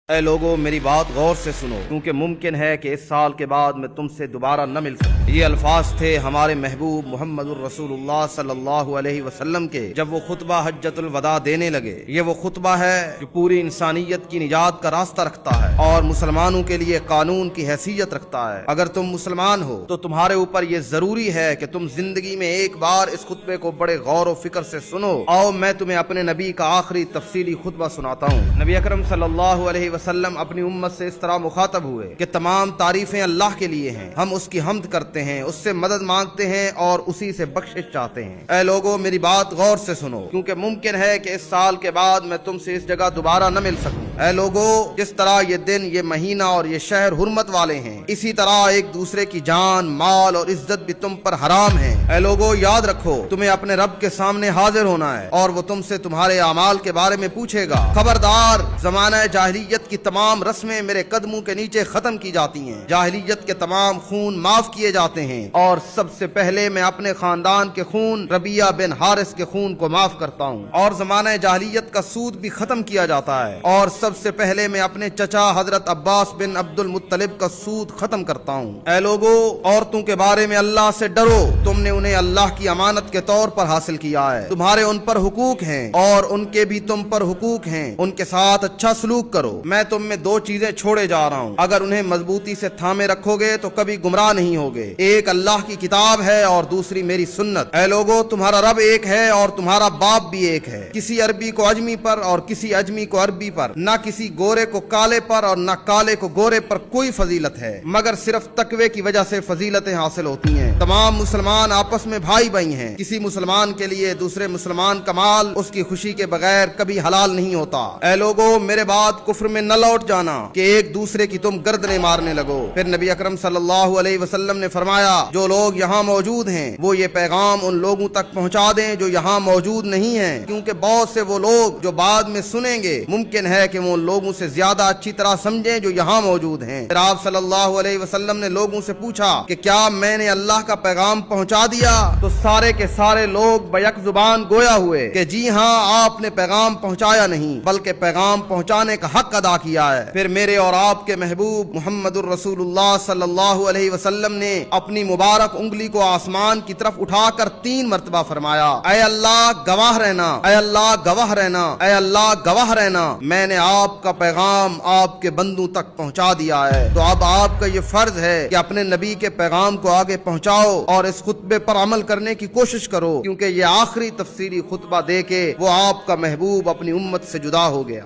اے لوگو میری بات غور سے سنو، کیونکہ ممکن ہے کہ اس سال کے بعد میں تم سے دوبارہ نہ مل سکوں۔ یہ الفاظ تھے ہمارے محبوب محمد الرسول اللہ صلی اللہ علیہ وسلم کے جب وہ خطبہ حجۃ الوداع دینے لگے۔ یہ وہ خطبہ ہے جو پوری انسانیت کی نجات کا راستہ رکھتا ہے اور مسلمانوں کے لیے قانون کی حیثیت رکھتا ہے۔ اگر تم مسلمان ہو تو تمہارے اوپر یہ ضروری ہے کہ تم زندگی میں ایک بار اس خطبے کو بڑے غور و فکر سے سنو۔ آؤ میں تمہیں اپنے نبی کا آخری تفصیلی خطبہ سناتا ہوں۔ نبی اکرم صلی اللہ علیہ وسلم اپنی امت سے اس طرح مخاطب ہوئے کہ تمام تعریفیں اللہ کے لیے ہیں، ہم اس کی حمد کرتے ہیں، اس سے مدد مانگتے ہیں اور اسی سے بخشش چاہتے ہیں۔ اے لوگو میری بات غور سے سنو، کیونکہ ممکن ہے کہ اس سال کے بعد میں تم سے اس جگہ دوبارہ نہ مل سکوں۔ اے لوگو جس طرح یہ دن، یہ مہینہ اور یہ شہر حرمت والے ہیں، اسی طرح ایک دوسرے کی جان، مال اور عزت بھی تم پر حرام ہے۔ اے لوگو یاد رکھو تمہیں اپنے رب کے سامنے حاضر ہونا ہے اور وہ تم سے تمہارے اعمال کے بارے میں پوچھے گا۔ خبردار، زمانہ جاہلیت کی تمام رسمیں میرے قدموں کے نیچے ختم کی جاتی ہیں، جاہلیت کے تمام خون معاف کیے جاتے ہیں اور سب سے پہلے میں اپنے خاندان کے خون ربیعہ بن حارث کے خون کو معاف کرتا ہوں، اور زمانہ جاہلیت کا سود بھی ختم کیا جاتا ہے، اور سب سے پہلے میں اپنے چچا حضرت عباس بن عبد المطلب کا سود ختم کرتا ہوں۔ اے لوگو عورتوں کے بارے میں اللہ سے ڈرو، تم نے انہیں اللہ کی امانت کے طور پر حاصل کیا ہے، تمہارے ان پر حقوق ہیں اور ان کے بھی تم پر حقوق ہیں، ان کے ساتھ اچھا سلوک کرو۔ میں تم میں دو چیزیں چھوڑے جا رہا ہوں، اگر انہیں مضبوطی سے تھامے رکھو گے تو کبھی گمراہ نہیں ہوگے۔ ایک اللہ کی کتاب ہے اور دوسری میری سنت۔ اے لوگو تمہارا رب ایک ہے اور تمہارا باپ بھی ایک ہے۔ کسی عربی کو اجمی پر اور کسی اجمی کو عربی پر، نہ کسی گورے کو کالے پر اور نہ کالے کو گورے پر کوئی فضیلت ہے، مگر صرف تقوی کی وجہ سے فضیلتیں حاصل ہوتی ہیں۔ تمام مسلمان آپس میں بھائی بھائی ہیں، کسی مسلمان کے لیے دوسرے مسلمان کا مال اس کی خوشی کے بغیر کبھی حلال نہیں ہوتا۔ اے لوگو میرے بعد کفر میں نہ لوٹ جانا کہ ایک دوسرے کی تم گردنیں مارنے لگو۔ پھر نبی اکرم صلی اللہ علیہ وسلم نے فرمایا جو لوگ یہاں موجود ہیں وہ یہ پیغام ان لوگوں تک پہنچا دیں جو یہاں موجود نہیں ہیں، کیونکہ بہت سے وہ لوگ جو بعد میں سنیں گے ممکن ہے کہ وہ ان لوگوں سے زیادہ اچھی طرح سمجھیں جو یہاں موجود ہیں۔ پھر آپ صلی اللہ علیہ وسلم نے لوگوں سے پوچھا کہ کیا میں نے اللہ کا پیغام پہنچا دیا؟ تو سارے کے سارے لوگ بیک زبان گویا ہوئے کہ جی ہاں آپ نے پیغام پہنچایا نہیں بلکہ پیغام پہنچانے کا حق ادا کیا ہے۔ پھر میرے اور آپ کے محبوب محمد الرسول اللہ صلی اللہ علیہ وسلم نے اپنی مبارک انگلی کو آسمان کی طرف اٹھا کر 3 مرتبہ فرمایا اے اللہ گواہ رہنا، اے اللہ گواہ رہنا، اے اللہ گواہ رہنا، میں نے آپ کا پیغام آپ کے بندوں تک پہنچا دیا ہے۔ تو اب آپ کا یہ فرض ہے کہ اپنے نبی کے پیغام کو آگے پہنچاؤ اور اس خطبے پر عمل کرنے کی کوشش کرو، کیونکہ یہ آخری تفسیری خطبہ دے کے وہ آپ کا محبوب اپنی امت سے جدا ہو گیا۔